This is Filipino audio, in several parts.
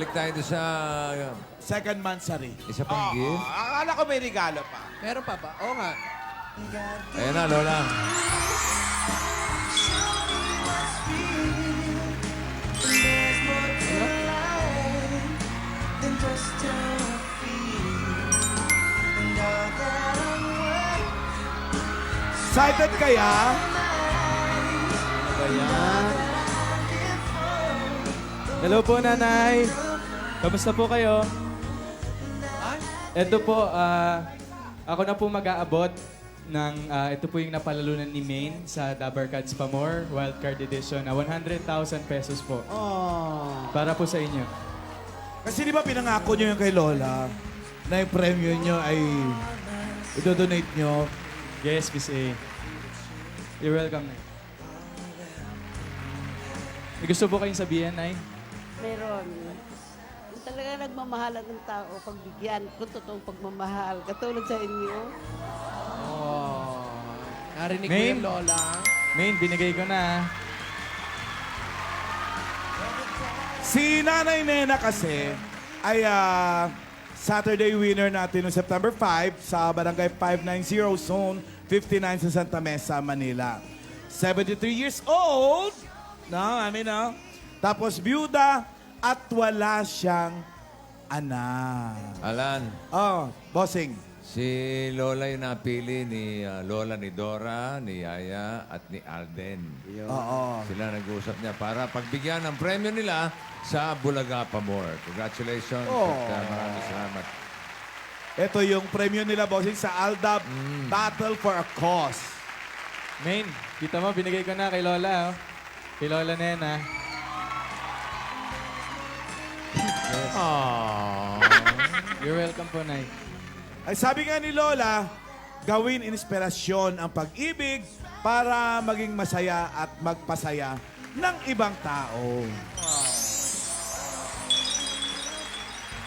balik tayo doon sa Second monthsary. isa pang gift. Akala ko may regalo pa. Meron pa ba? Oo nga. Ayan na, Lola. Excited kaya? Hello po, Nanay. Kamusta po kayo? Ito po, ako na po mag-aabot ng, ito po yung napalalunan ni Maine sa Dabar Cards Pamor, Wildcard Edition, na 100,000 pesos po. Para po sa inyo. Kasi di ba pinangako nyo yung kay Lola na yung premium nyo ay idodonate nyo? Yes, Miss A. You're welcome, Nay. May gusto po kayong sabihin, Nay? Meron. Kung talaga nagmamahalan ng tao, pagbigyan, kung totoong pagmamahal, katulad sa inyo. Oh. Narinig mo Maine? yung Lola. Maine, binigay ko na. Si Nanay Nena kasi ay Saturday winner natin noong September 5 sa Barangay 590 Zone 59 sa Santa Mesa, Manila. 73 years old. No, I mean, no? Tapos byuda at wala siyang anak. Alan, Oh, bossing. si Lola yung napili ni Lola ni Dora, ni Yaya, at ni Alden. Oo. Sila nag-uusap niya para pagbigyan ng premyo nila sa Bulaga Pamor. Congratulations at maraming salamat. Ito yung premyo nila, bossing, sa Aldab Battle for a Cause. Maine, kita mo, binigay ko na kay Lola, oh. Kay Lola Nena. You're welcome po, Nay. Ay sabi nga ni Lola, gawin inspirasyon ang pag-ibig para maging masaya at magpasaya ng ibang tao.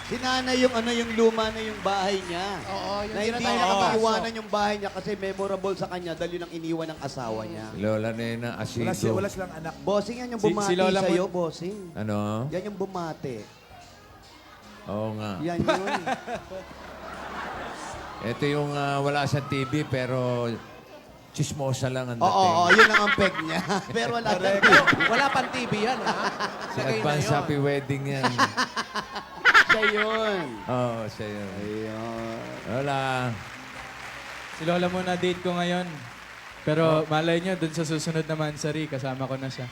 Si nanay yung yung luma na yung bahay niya. Oo, yung Na hindi tinatawag niya na baso. iwanan yung bahay niya kasi memorable sa kanya dahil yun ang iniwan ng asawa niya. Si Lola Nena Asido. Wala silang anak. Bossing, yan yung Si- bumati si Lola mo- sa'yo, bossing. Ano? Yan yung bumati. Oo nga. Yan yun. Ito yung wala sa TV pero chismosa lang ang Oo, dating. oo, yun ang ampeg niya. Pero wala siyang Wala pang TV yan, ha? Sa Lagay na advance yun. happy wedding yan. siya yun. Oo, siya yun. Ayun. Wala. Si Lola muna date ko ngayon. Pero malay nyo, dun sa susunod na Mansari, kasama ko na siya.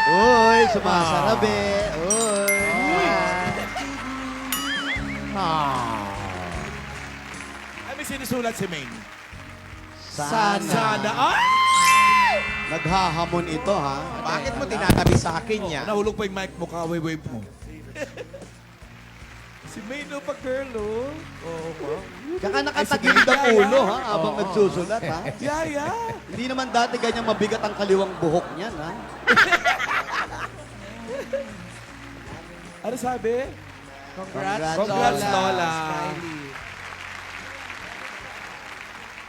Uy, sumasarabi. Uy. Ay, may sinusulat si Maine. Sana. Sana. Ay! Naghahamon ito, ha? Bakit mo tinatabi sa akin niya? Nahulog pa yung mic mo, kaway-wave mo. Si Maine, no, pa girl, oh. Oo, wow. Tsaka nakatagilid ang ulo, ha? Habang nagsusulat, ha? Yaya. Hindi naman dati ganyan mabigat ang kaliwang buhok niyan, ha? Ano sabi? Congrats, Congrats, Lola. Smiley.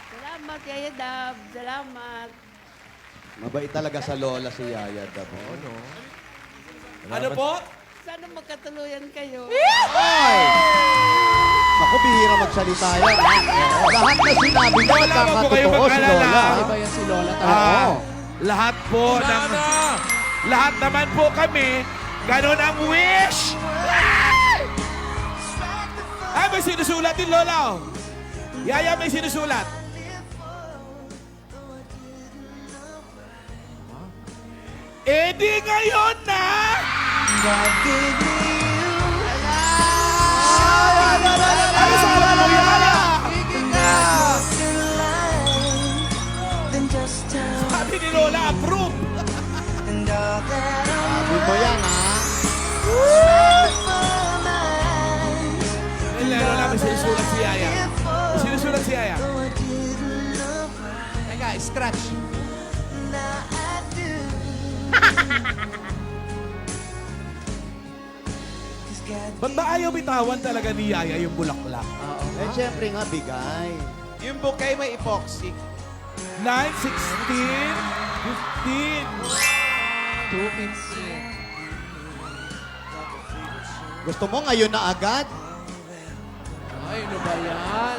Salamat, Yaya Dab. Salamat. Mabait talaga sa lola si Yaya Dab. Ano po? Sana magkatuluyan kayo. Ako, bihira magsalita yan, ha? Lahat na sinabi niya, Lola, wag po kayo nagkakatotoo si mag-alala. Lola. Iba yan si Lola talaga. Ah, lahat po ng... Lahat naman po kami, ganun ang wish! Ay, may sinusulat din, Lola. Yaya, may sinusulat. Eh di ngayon na! Ano sabi mo, Yaya? Sabi ni Lola, approve! Sabi mo yan, ha? Lola, may sinusulat si Yaya. May sinusulat si Yaya. Teka, scratch. Ba't ba ayaw bitawan talaga ni Yaya yung bulaklak? Eh, syempre nga, bigay. Yung bouquet may epoxy. 9, 16, 15. 250. Gusto mo ngayon na agad? Ay, ano ba yan?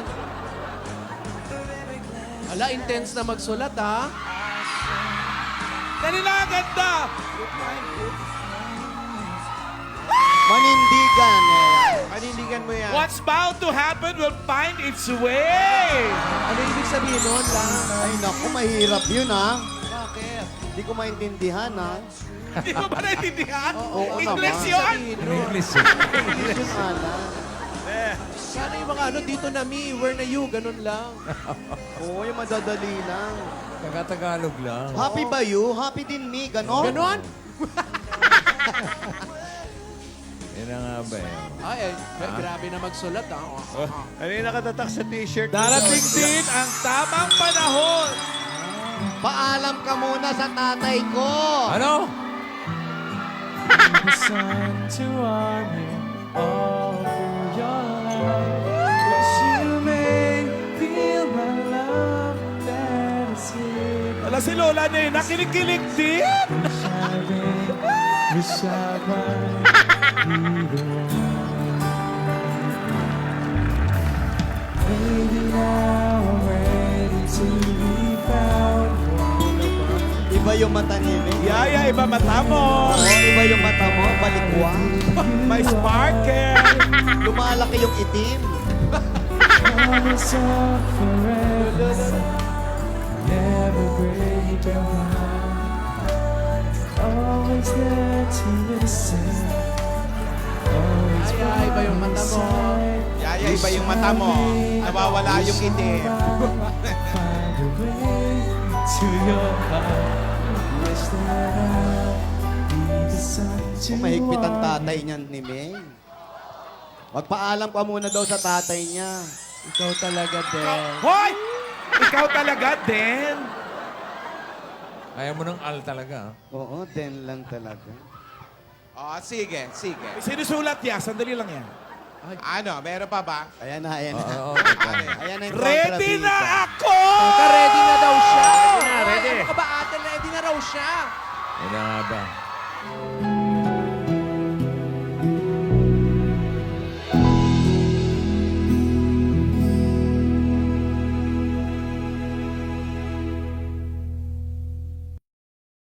Ala, intense na magsulat, ha? Dali na, ganda! Manindigan. Panindigan mo yan. What's bound to happen will find its way! Ano ibig sabihin nun, lang? Ay, naku, mahirap yun, ha? Bakit? Hindi ko maintindihan, ha? Hindi mo ba naintindihan? Oo English naman. yun! English eh. Yun, Alan. Sana yung mga ano, dito na me, where na you, ganun lang. Oo, yung madadali lang. Taga-Tagalog lang. Happy ba you? Happy din me, ganon? Ganon? Yan na nga ba eh. Ay, grabe na magsulat, ha? Ano yung nakatatak sa t-shirt? Darating din ang tamang panahon. Paalam ka muna sa tatay ko. Ano? The sun to warm you all through your life. Wish you may feel my love that is here. Wala si Lola na yun, nakinig-kilig din. Wish I might be the one. Maybe now I'm ready to be found. Iba yung mata ni May. Yaya, iba mata mo. Oo, iba yung mata mo, balikwa. May sparkle. Lumalaki yung itim. Promise of forever, never break your heart. Always there to listen. Always Ay, iba yung mata mo. Yaya, iba yung mata mo. Nawawala yung itim. find a way to your heart. Wish that I'll be the sun to Kung mahigpit ang warm tatay niyan ni May. Magpaalam ka muna daw sa tatay niya. Ikaw talaga, din. Hoy! Ikaw talaga din. Kaya mo ng al talaga. Oo, den lang talaga. Oh, sige, sige. Sinusulat niya, sandali lang yan. Ano, meron pa ba? Ayan na, ayan na. Oo. Ayan na yung Ready kontrabida. na ako! Ready na daw siya. Ready na, ready. Ano ka ba, ate? Ready na raw siya. Yan na nga ba?